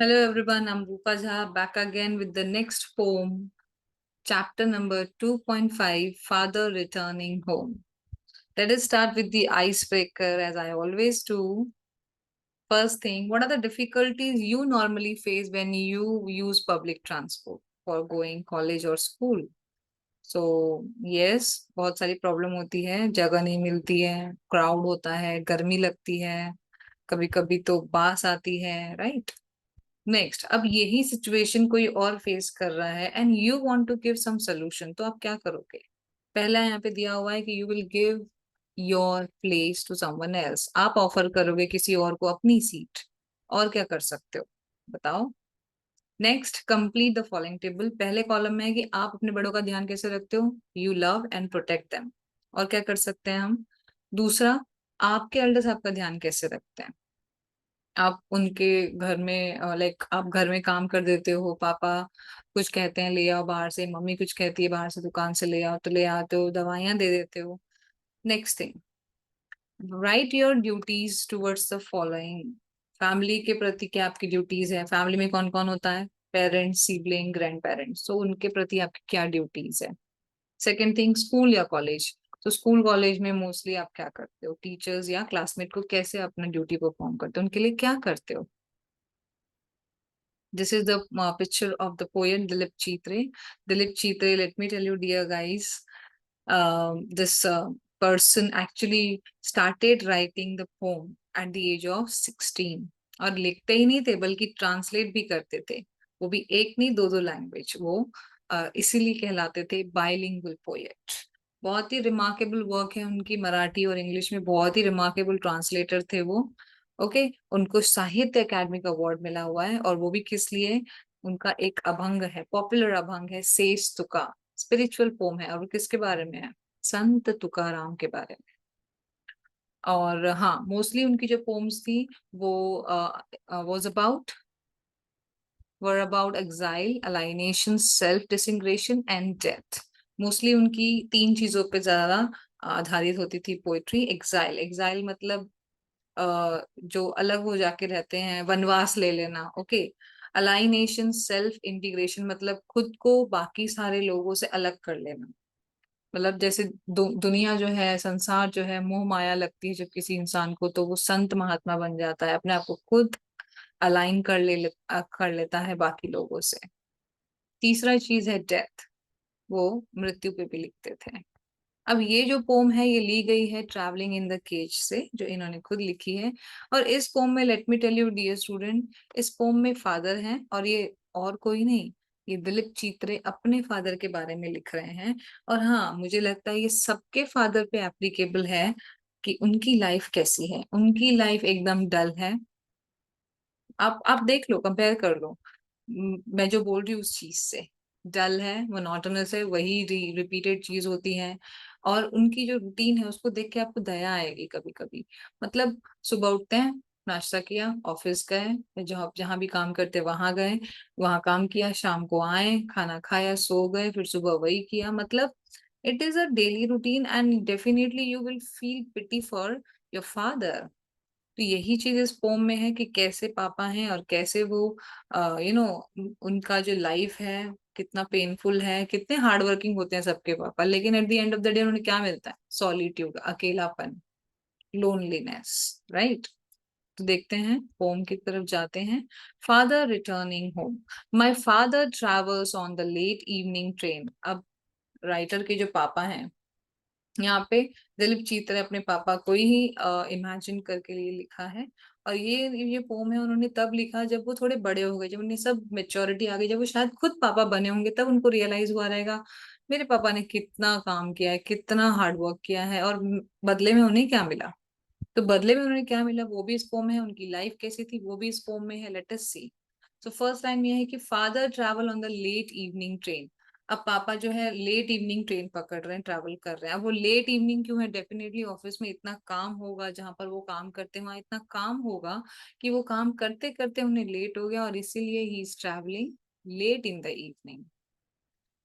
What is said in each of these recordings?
Hello everyone, I'm Rupa Jha back again with the next poem, chapter number 2.5, Father Returning Home. Let us start with the icebreaker as I always do. First thing, what are the difficulties you normally face when you use public transport for going college or school? So yes, बहुत सारी problem होती है, जगह नहीं मिलती है, crowd होता है, गर्मी लगती है, कभी कभी तो बास आती है, राइट? नेक्स्ट, अब यही सिचुएशन कोई और फेस कर रहा है and you want to give some solution, तो आप क्या करोगे? पहला यहाँ पे दिया हुआ है कि you will give your place to someone else, आप ऑफर करोगे किसी और को अपनी सीट। और क्या कर सकते हो बताओ? Next, complete the following table. पहले कॉलम में है कि आप अपने बड़ों का ध्यान कैसे रखते हो, you love and protect them. और क्या कर सकते हैं हम? दूसरा, आपके एल्डर्स आपका ध्यान कैसे रखते हैं? आप उनके घर में लाइक आप घर में काम कर देते हो, पापा कुछ कहते हैं ले आओ बाहर से, मम्मी कुछ कहती है बाहर से दुकान से ले आओ तो ले आते हो, दवाइयां दे देते हो। Next thing, right your duties towards the following. Family के प्रति क्या आपकी ड्यूटीज है? फैमिली में कौन कौन होता है? पेरेंट्स, सिबलिंग, ग्रैंड पेरेंट्स, तो उनके प्रति आपकी क्या ड्यूटीज है? सेकेंड थिंग, स्कूल या कॉलेज। तो स्कूल कॉलेज में मोस्टली आप क्या करते हो? टीचर्स या क्लासमेट को कैसे अपना ड्यूटी परफॉर्म करते हो, उनके लिए क्या करते हो? This is the picture of the poet Dilip Chitre. Dilip Chitre, let me tell you, dear guys, this person actually started writing the poem at the age of 16. और लिखते ही नहीं थे बल्कि ट्रांसलेट भी करते थे, वो भी एक नहीं दो दो लैंग्वेज। वो इसीलिए कहलाते थे बाइलिंगुअल पोएट। बहुत ही रिमार्केबल वर्क है उनकी, मराठी और इंग्लिश में बहुत ही रिमार्केबल ट्रांसलेटर थे वो। ओके, उनको साहित्य अकादमी का अवार्ड मिला हुआ है, और वो भी किस लिए? उनका एक अभंग है, पॉपुलर अभंग है, सेज तुका, स्पिरिचुअल पोम है, और वो किसके बारे में है? संत तुकाराम के बारे में। और हाँ, मोस्टली उनकी जो पोम्स थी वो was about war about exile, alienation, self disintegration and death. Mostly उनकी तीन चीजों पे ज्यादा आधारित होती थी पोएट्री। एक्साइल, एक्साइल मतलब जो अलग हो जाके रहते हैं, वनवास ले लेना। ओके, अलाइनेशन, सेल्फ इंटीग्रेशन मतलब खुद को बाकी सारे लोगों से अलग कर लेना। मतलब जैसे दुनिया जो है, संसार जो है, मोह माया लगती है जब किसी इंसान को, तो वो संत महात्मा बन जाता है, अपने आप को खुद अलाइन कर लेता है बाकी लोगों से। तीसरा चीज है डेथ, वो मृत्यु पे भी लिखते थे। अब ये जो पोम है ये ली गई है ट्रैवलिंग इन द केज से, जो इन्होंने खुद लिखी है। और इस पोम में, let me tell you dear student, इस पोम में फादर हैं, और ये और कोई नहीं, ये दिलीप चित्रे अपने फादर के बारे में लिख रहे हैं। और हाँ, मुझे लगता है ये सबके फादर पे एप्लीकेबल है कि उनकी लाइफ कैसी है। उनकी लाइफ एकदम डल है। आप देख लो, कंपेयर कर लो। मैं जो बोल रही हूँ उस चीज से, डल है, मोनोटोनस है, वही रिपीटेड चीज होती है। और उनकी जो रूटीन है उसको देख के आपको दया आएगी कभी कभी। मतलब सुबह उठते हैं, नाश्ता किया, ऑफिस गए, जहाँ जहाँ भी काम करते वहां गए, वहां काम किया, शाम को आए, खाना खाया, सो गए, फिर सुबह वही किया। मतलब it is a daily routine and definitely you will feel pity for your father. तो यही चीज इस पोम में है कि कैसे पापा हैं और कैसे वो उनका जो लाइफ है कितना पेनफुल है, कितने हार्ड वर्किंग होते हैं सबके पापा, लेकिन at the end of the day उन्हें क्या मिलता है? सॉलिट्यूड, अकेलापन, लोनलीनेस, राइट? तो देखते हैं, पोम की तरफ जाते हैं। Father returning home. My father travels on the late evening train. अब राइटर के जो पापा हैं यहाँ पे, दिलीप चीतर अपने पापा को ही इमेजिन करके लिए लिखा है। और ये पोम है उन्होंने तब लिखा जब वो थोड़े बड़े हो गए, जब उन्हें सब मेच्योरिटी आ गई, जब वो शायद खुद पापा बने होंगे, तब उनको रियलाइज हुआ रहेगा मेरे पापा ने कितना काम किया है, कितना हार्ड वर्क किया है, और बदले में उन्हें क्या मिला। तो बदले में उन्हें क्या मिला वो भी इस पोम में है, उनकी लाइफ कैसी थी वो भी इस पोम में है। Let us see. तो फर्स्ट लाइन में है कि father travel on the late evening train. अब पापा जो है लेट इवनिंग ट्रेन पकड़ रहे हैं, ट्रैवल कर रहे हैं। अब वो लेट इवनिंग क्यों है? डेफिनेटली ऑफिस में इतना काम होगा, जहां पर वो काम करते हैं वहां इतना काम होगा कि वो काम करते करते उन्हें लेट हो गया, और इसीलिए he is travelling late in the evening.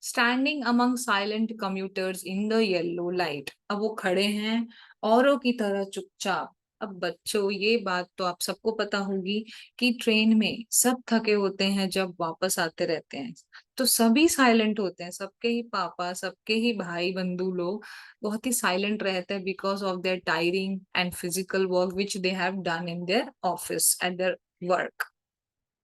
Standing among silent commuters in the yellow light. अब वो खड़े हैं औरों की तरह चुपचाप, अब बच्चों, ये बात तो आप सबको पता होगी कि ट्रेन में सब थके होते हैं, जब वापस आते रहते हैं तो सभी साइलेंट होते हैं, सबके ही पापा, सबके ही भाई बंधु लोग बहुत ही साइलेंट रहते हैं because of their tiring and physical work which they have done in their office at their work.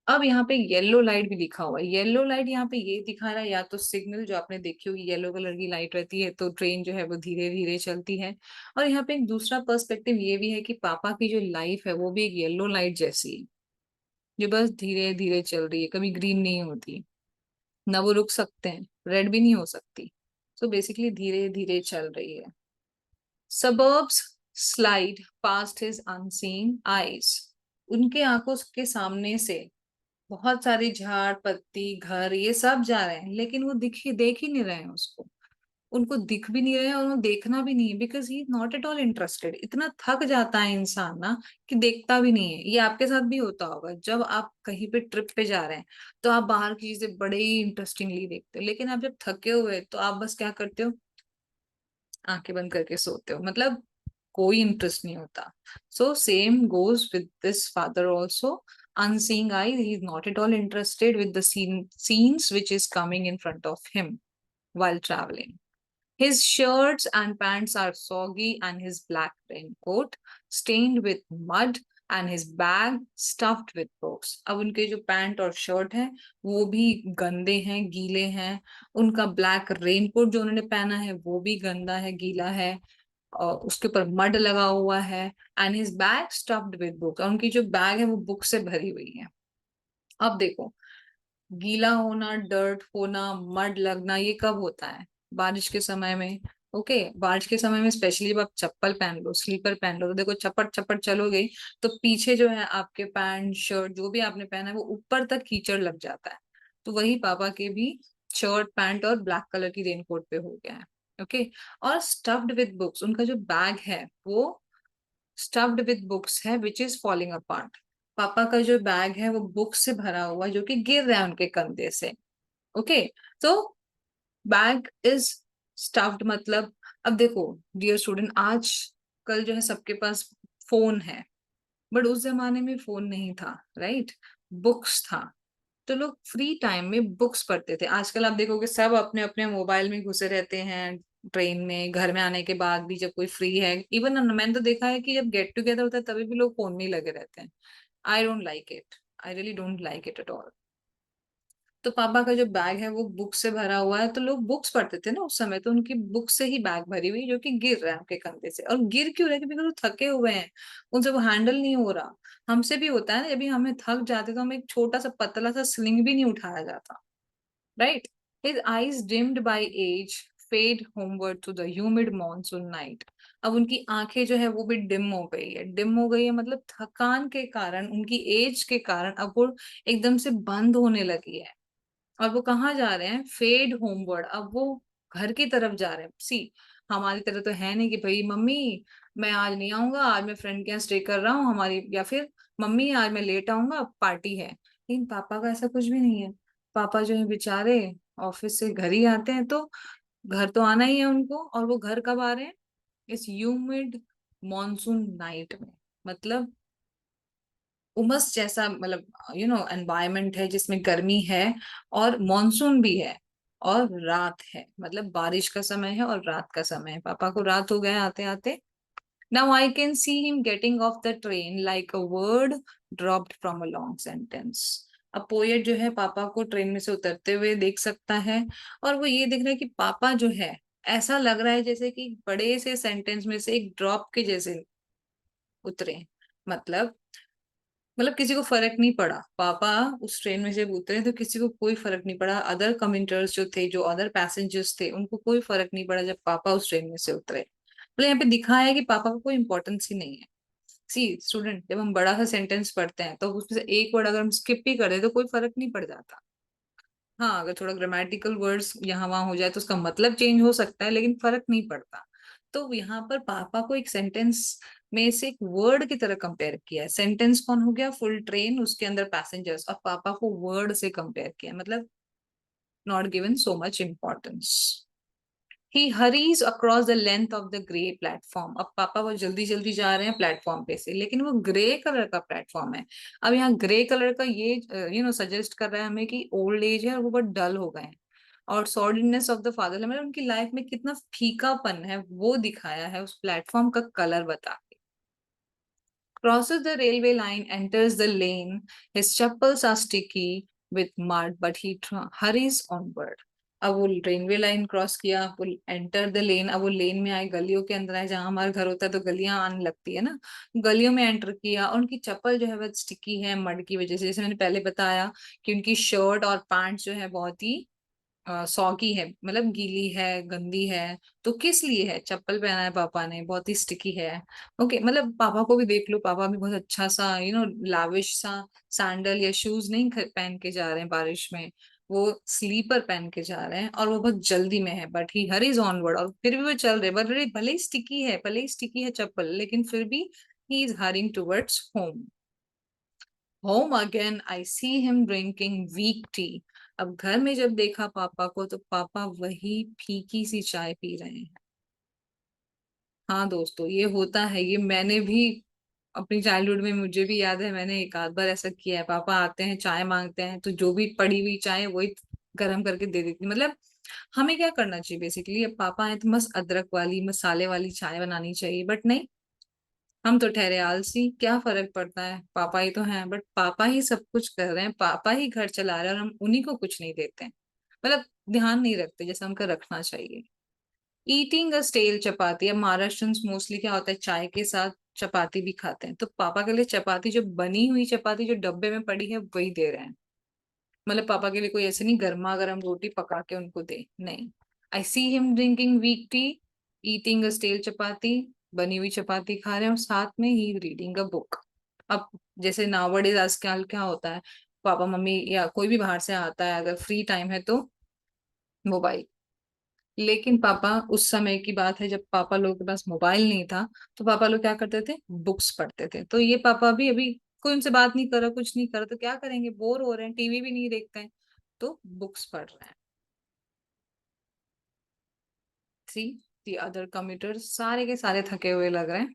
अब यहाँ पे येलो लाइट भी लिखा हुआ है। येलो लाइट यहाँ पे ये दिखा रहा है, या तो सिग्नल जो आपने देखी होगी, येलो कलर की लाइट रहती है तो ट्रेन जो है वो धीरे धीरे चलती है। और यहाँ पे एक दूसरा पर्सपेक्टिव ये भी है कि पापा की जो लाइफ है वो भी एक येलो लाइट जैसी है, जो बस धीरे धीरे चल रही है, कभी ग्रीन नहीं होती, ना वो रुक सकते हैं, रेड भी नहीं हो सकती। तो बेसिकली धीरे धीरे चल रही है। Suburbs slide past his unseen eyes. उनके आंखों के सामने से बहुत सारी झाड़ पत्ती घर ये सब जा रहे हैं, लेकिन वो देख ही नहीं रहे हैं उसको। उनको दिख भी नहीं रहे हैं और वो देखना भी नहीं है, because he not at all interested. इतना थक जाता है इंसान ना कि देखता भी नहीं है। ये आपके साथ भी होता होगा, जब आप कहीं पे ट्रिप पे जा रहे हैं तो आप बाहर की चीजें बड़े ही इंटरेस्टिंगली देखते हो, लेकिन आप जब थके हुए तो आप बस क्या करते हो, आंखें बंद करके सोते हो, मतलब कोई इंटरेस्ट नहीं होता। So same goes with this father also. Unseeing eye, he is not at all interested with the scenes which is coming in front of him while traveling. His shirts and pants are soggy and his black raincoat stained with mud and his bag stuffed with books. अब उनके जो pant और shirt है वो भी गंदे हैं, गीले हैं। उनका ब्लैक रेनकोट जो उन्होंने पहना है वो भी गंदा है, गीला है, और उसके ऊपर मड लगा हुआ है। And his bag stuffed with books, और उनकी जो बैग है वो बुक से भरी हुई है। अब देखो, गीला होना, डर्ट होना, मड लगना ये कब होता है, बारिश के समय में। ओके, बारिश के समय में स्पेशली जब आप चप्पल पहन लो, स्लीपर पहन लो, तो देखो चपट चपट चलोगे तो पीछे जो है आपके पैंट शर्ट जो भी आपने पहना है वो ऊपर तक कीचड़ लग जाता है। तो वही पापा के भी शर्ट पैंट और ब्लैक कलर की रेनकोट पे हो गया है। ओके, और स्टफ्ड विद बुक्स, उनका जो बैग है वो स्टफ्ड विद बुक्स है विच इज फॉलिंग अपार्ट। पापा का जो बैग है वो बुक से भरा हुआ है जो कि गिर रहा है उनके कंधे से। ओके, तो बैग इज स्टफ्ड मतलब, अब देखो डियर स्टूडेंट, आज कल जो है सबके पास फोन है, बट उस जमाने में फोन नहीं था, राइट? बुक्स था। तो लोग फ्री टाइम में बुक्स पढ़ते थे। आजकल आप देखोगे सब अपने अपने मोबाइल में घुसे रहते हैं, ट्रेन में, घर में आने के बाद भी जब कोई फ्री है, इवन मैंने तो देखा है कि जब गेट टुगेदर होता है तभी भी लोग फोन में ही लगे रहते हैं। I don't like it, I really don't like it at all. तो पापा का जो बैग है वो बुक से भरा हुआ है, तो लोग बुक्स पढ़ते थे ना उस समय, तो उनकी बुक से ही बैग भरी हुई जो कि गिर रहा है उनके कंधे से। और गिर क्यों रहा है? क्योंकि वो थके हुए हैं, उनसे वो हैंडल नहीं हो रहा। हमसे भी होता है ना, जब भी हमें थक जाते तो हमें एक छोटा सा पतला सा स्लिंग भी नहीं उठाया जाता, right? His eyes dimmed by age fade homeward to the humid monsoon night. अब उनकी आंखें जो है वो भी डिम हो गई है। डिम हो गई है मतलब थकान के कारण, उनकी एज के कारण अब वो एकदम से बंद होने लगी है। और वो कहाँ जा रहे हैं? Fade homeward. अब वो घर की तरफ जा रहे हैं। सी, हमारी तरह तो है नहीं कि भाई मम्मी मैं आज नहीं आऊंगा, आज मैं फ्रेंड के यहाँ स्टे कर रहा हूँ हमारी, या फिर मम्मी आज मैं लेट आऊंगा पार्टी है। लेकिन पापा का ऐसा कुछ भी नहीं है। पापा जो है बेचारे ऑफिस से घर ही आते हैं, तो घर तो आना ही है उनको। और वो घर कब आ रहे हैं? इस ह्यूमिड मॉनसून नाइट में, मतलब उमस जैसा, मतलब एनवायरमेंट है जिसमें गर्मी है और मॉनसून भी है और रात है, मतलब बारिश का समय है और रात का समय है। पापा को रात हो गया आते आते। Now I can see him getting off the train like a word dropped from a long sentence. अब पोएट जो है पापा को ट्रेन में से उतरते हुए देख सकता है, और वो ये देख रहा है कि पापा जो है, ऐसा लग रहा है जैसे कि बड़े से सेंटेंस में से एक ड्रॉप के जैसे उतरे। मतलब किसी को फर्क नहीं पड़ा, पापा उस ट्रेन में जब उतरे तो किसी को कोई फर्क नहीं पड़ा। अदर कम्यूटर्स जो थे, जो अदर पैसेंजर्स थे, उनको कोई फर्क नहीं पड़ा जब पापा उस ट्रेन में से उतरे। मतलब यहाँ पे दिखाया है कि पापा को कोई इंपॉर्टेंस ही नहीं है। सी स्टूडेंट, जब हम बड़ा सा सेंटेंस पढ़ते हैं तो उसमें से एक वर्ड अगर हम स्किप भी कर दे तो कोई फर्क नहीं पड़ जाता। हाँ, अगर थोड़ा ग्रामेटिकल वर्ड्स यहाँ वहां हो जाए तो उसका मतलब चेंज हो सकता है, लेकिन फर्क नहीं पड़ता। तो यहाँ पर पापा को एक सेंटेंस में से एक वर्ड की तरह कंपेयर किया है। सेंटेंस कौन हो गया? फुल ट्रेन, उसके अंदर पैसेंजर्स, और पापा को वर्ड से कंपेयर किया है, मतलब not given so much importance. He hurries across the length of the grey platform. अब पापा वो जल्दी जल्दी जा रहे हैं प्लेटफॉर्म पे से, लेकिन वो ग्रे कलर का प्लेटफॉर्म है। अब यहाँ ग्रे कलर का ये सजेस्ट कर रहा है हमें कि ओल्ड एज है और वो बहुत डल हो गए हैं। और सॉर्डिनेस ऑफ द फादर, मतलब उनकी लाइफ में कितना फीकापन है वो दिखाया है उस प्लेटफॉर्म का कलर बता के। Crosses the railway line, enters the lane. His chappals are sticky with mud, but he hurries onward. अब वो रेलवे लाइन क्रॉस किया, वो एंटर द लेन, अब वो लेन में आए, गलियों के अंदर आए, जहां हमारा घर होता है तो गलियां आने लगती है ना, गलियों में एंटर किया। और उनकी चप्पल जो है वो स्टिकी है मड की वजह से, जैसे मैंने पहले बताया कि उनकी शर्ट और पैंट जो है बहुत ही सॉगी है, मतलब गीली है, गंदी है। तो किस लिए है? चप्पल पहना है पापा ने, बहुत ही स्टिकी है। ओके, मतलब पापा को भी देख लो, पापा भी बहुत अच्छा सा लाविश सा सैंडल या शूज नहीं पहन के जा रहे हैं बारिश में, वो स्लीपर पहन के जा रहे हैं और वो बहुत जल्दी में है। बट ही हरीज ऑनवर्ड, और फिर भी वो चल रहे, भले ही स्टिकी है चप्पल, लेकिन फिर भी he is hurrying towards home. Home again, I see him drinking weak tea. अब घर में जब देखा पापा को, तो पापा वही फीकी सी चाय पी रहे हैं। हाँ दोस्तों, ये होता है, ये मैंने भी अपनी चाइल्डहुड में, मुझे भी याद है, मैंने एक आध बार ऐसा किया है। पापा आते हैं चाय मांगते हैं, तो जो भी पड़ी हुई चाय है वही गर्म करके दे देती, मतलब हमें क्या करना चाहिए बेसिकली, अब पापा आए तो मस्त अदरक वाली मसाले वाली चाय बनानी चाहिए, बट नहीं, हम तो ठहरे आलसी, क्या फर्क पड़ता है, पापा ही तो हैं। बट पापा ही सब कुछ कर रहे हैं, पापा ही घर चला रहे हैं, और हम उन्हीं को कुछ नहीं देते हैं, मतलब ध्यान नहीं रखते जैसे हमको रखना चाहिए। ईटिंग अ स्टेल चपाती, अब महाराष्ट्रन मोस्टली क्या होता है, चाय के साथ चपाती भी खाते हैं, तो पापा के लिए चपाती, जो बनी हुई चपाती जो डब्बे में पड़ी है वही दे रहे हैं। मतलब पापा के लिए कोई ऐसे नहीं गर्मा गर्म रोटी पका के उनको दे, नहीं। I see him drinking weak tea, eating a stale chapati, बनी हुई चपाती खा रहे हैं, और साथ में ही रीडिंग अ बुक। अब जैसे नावडेज आजकल क्या होता है, पापा मम्मी या कोई भी बाहर से आता है, अगर फ्री टाइम है तो मोबाइल। लेकिन पापा, उस समय की बात है जब पापा लोगों के पास मोबाइल नहीं था, तो पापा लोग क्या करते थे, बुक्स पढ़ते थे। तो ये पापा भी अभी कोई उनसे बात नहीं कर रहा, कुछ नहीं कर रहा, तो क्या करेंगे, बोर हो रहे हैं, टीवी भी नहीं देखते हैं, तो बुक्स पढ़ रहे हैं। सी दी अदर कम्यूटर्स, सारे के सारे थके हुए लग रहे हैं।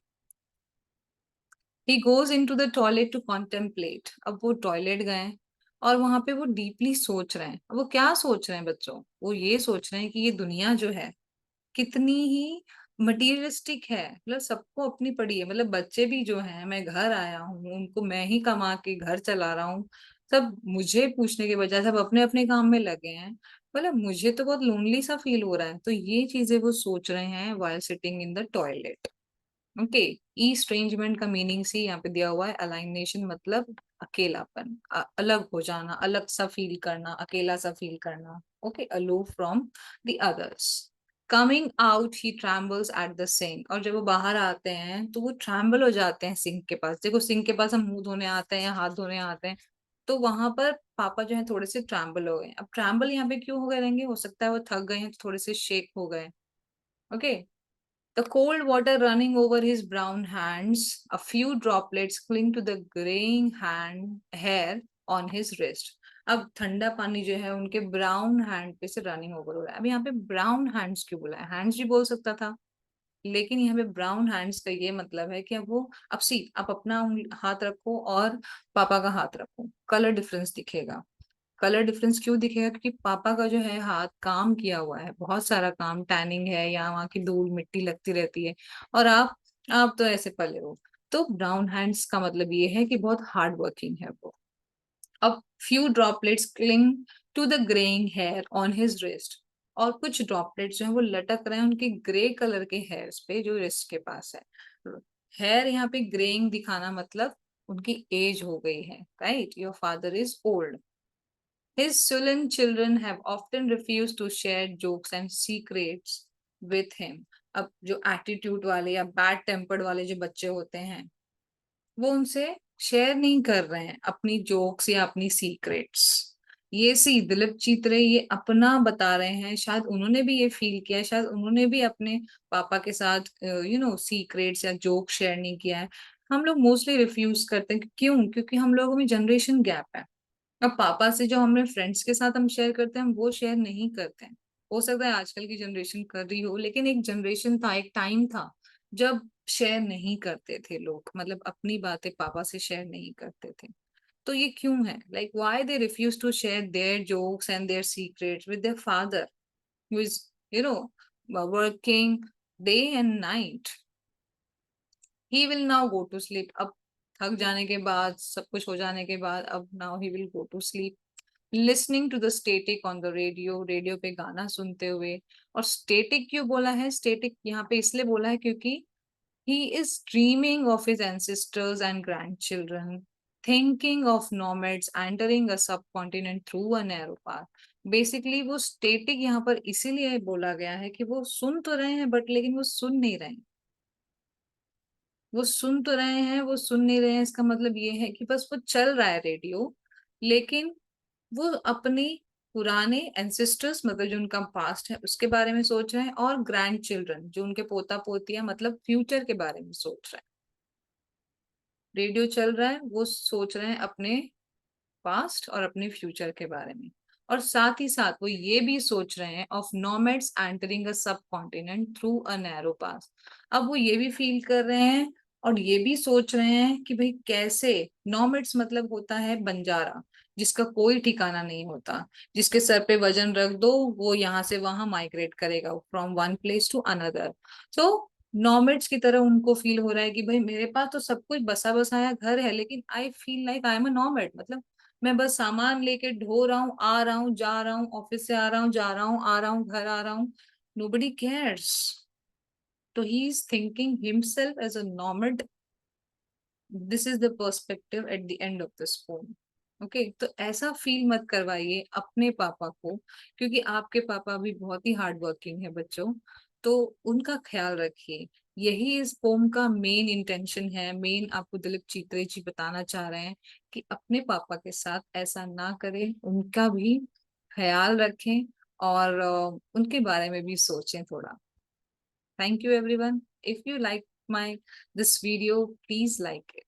He goes into the toilet to contemplate, अब वो टॉयलेट गए और वहां पे वो डीपली सोच रहे हैं। अब वो क्या सोच रहे हैं बच्चों, वो ये सोच रहे हैं कि ये दुनिया जो है कितनी ही मटीरियलिस्टिक है, मतलब सबको अपनी पड़ी है, मतलब बच्चे भी जो हैं, मैं घर आया हूँ उनको मैं ही कमा के घर चला रहा हूँ, सब मुझे पूछने के बजाय सब अपने अपने काम में लगे हैं, मतलब मुझे तो बहुत लोनली सा फील हो रहा है। तो ये चीजें वो सोच रहे हैं while sitting in the toilet. Okay, estrangement का मीनिंग सी यहाँ पे दिया हुआ है, अलाइनेशन मतलब अकेलापन, अलग हो जाना, अलग सा फील करना, अकेला सा फील करना। Okay, aloof from the others. Coming out he trembles at the sink, और जब वो बाहर आते हैं तो वो ट्रैम्बल हो जाते हैं सिंक के पास। देखो सिंक के पास हम मुंह धोने आते हैं या हाथ धोने आते हैं, तो वहां पर पापा जो है थोड़े से ट्रैम्बल हो गए। अब ट्रैम्बल यहाँ पे क्यों हो गए रहेंगे, हो सकता है वो थक गए हैं तो थोड़े से शेक हो गए। Okay, the cold water running over his brown hands, a few droplets cling to the graying hair on his wrist. अब ठंडा पानी जो है उनके ब्राउन हैंड पे से रनिंग ओवर हो रहा है। अब यहाँ पे ब्राउन हैंड्स क्यों बोला है, हैंड्स भी बोल सकता था, लेकिन यहाँ पे ब्राउन हैंड्स का ये मतलब है कि अब वो, अब सी आप अपना हाथ रखो और पापा का हाथ रखो, कलर डिफरेंस दिखेगा। कलर डिफरेंस क्यों दिखेगा, क्योंकि पापा का जो है हाथ काम किया हुआ है, बहुत सारा काम, टैनिंग है या वहां की धूल मिट्टी लगती रहती है, और आप तो ऐसे पले हो। तो ब्राउन हैंड्स का मतलब ये है कि बहुत हार्ड वर्किंग है वो। अब few droplets cling to the greying hair on his wrist, और कुछ ड्रॉपलेट्स जो है वो लटक रहे हैं उनके ग्रे कलर के हेयर्स पे जो रिस्ट के पास है। हेयर यहाँ पे ग्रेइंग दिखाना मतलब उनकी एज हो गई है, right, your father is old. His sullen children have often refused to share jokes and secrets with him. अब जो एटीट्यूड वाले या बैड टेम्पर्ड वाले जो बच्चे होते हैं, वो उनसे शेयर नहीं कर रहे हैं अपनी जोक्स या अपनी सीक्रेट्स। ये सी दिलीप चित्रे ये अपना बता रहे हैं, शायद उन्होंने भी ये फील किया है, शायद उन्होंने भी अपने पापा के साथ सीक्रेट्स या जोक शेयर नहीं किया है। हम लोग मोस्टली रिफ्यूज करते हैं, क्यों, क्योंकि हम लोगों में जनरेशन गैप है। अब पापा से जो हमें फ्रेंड्स के साथ हम शेयर करते हैं, हम वो शेयर नहीं करते हैं। हो सकता है आजकल की जनरेशन कर रही हो, लेकिन एक जनरेशन था, एक टाइम था जब शेयर नहीं करते थे लोग, मतलब अपनी बातें पापा से शेयर नहीं करते थे। तो ये क्यों है? Like why they refuse to share their jokes and their secrets with their father who is, you know, working day and night? He will now go to sleep. अब थक जाने के बाद, सब कुछ हो जाने के बाद, अब now he will go to sleep listening to the static on the radio, radio पे गाना सुनते हुए। और स्टेटिक क्यों बोला है? स्टेटिक यहाँ पे इसलिए बोला है क्योंकि he is dreaming of his ancestors and grandchildren, thinking of nomads entering a subcontinent through a narrow path. Basically वो स्टेटिक यहाँ पर इसीलिए बोला गया है कि वो सुन तो रहे हैं बट लेकिन वो सुन नहीं रहे हैं। वो सुन तो रहे हैं, वो सुन नहीं रहे हैं, इसका मतलब ये है कि बस वो चल रहा है रेडियो, लेकिन वो अपनी पुराने एंसेस्टर्स, मतलब जो उनका पास्ट है उसके बारे में सोच रहे हैं, और ग्रैंड चिल्ड्रन जो उनके पोता पोतियां, मतलब फ्यूचर के बारे में सोच रहे हैं। रेडियो चल रहा है, वो सोच रहे हैं अपने पास्ट और अपने फ्यूचर के बारे में। और साथ ही साथ वो ये भी सोच रहे हैं ऑफ नोमैड्स एंटरिंग अ सब कॉन्टिनेंट थ्रू अ नैरो पास। अब वो ये भी फील कर रहे हैं और ये भी सोच रहे हैं कि भाई कैसे, नोमैड्स मतलब होता है बंजारा, जिसका कोई ठिकाना नहीं होता, जिसके सर पे वजन रख दो वो यहाँ से वहां माइग्रेट करेगा from one place to another. तो नॉमेड्स की तरह उनको फील हो रहा है कि भाई मेरे पास तो सब कुछ बसा बसाया घर है, लेकिन I feel like I am a nomad. मतलब मैं बस सामान लेके ढो रहा हूँ, आ रहा हूँ, जा रहा हूँ, ऑफिस से आ रहा हूँ, जा रहा हूँ, आ रहा हूँ, घर आ रहा हूँ, nobody cares। तो he is thinking himself as a nomad। This is the perspective at the end of this pome. Okay, तो ऐसा फील मत करवाइए अपने पापा को, क्योंकि आपके पापा भी बहुत ही हार्ड वर्किंग है बच्चों। तो उनका ख्याल रखिए। यही इस पोम का मेन इंटेंशन है, मेन आपको दिलीप चित्रे जी बताना चाह रहे हैं कि अपने पापा के साथ ऐसा ना करें, उनका भी ख्याल रखें और उनके बारे में भी सोचें थोड़ा। Thank you everyone. If you like my this video, please like it.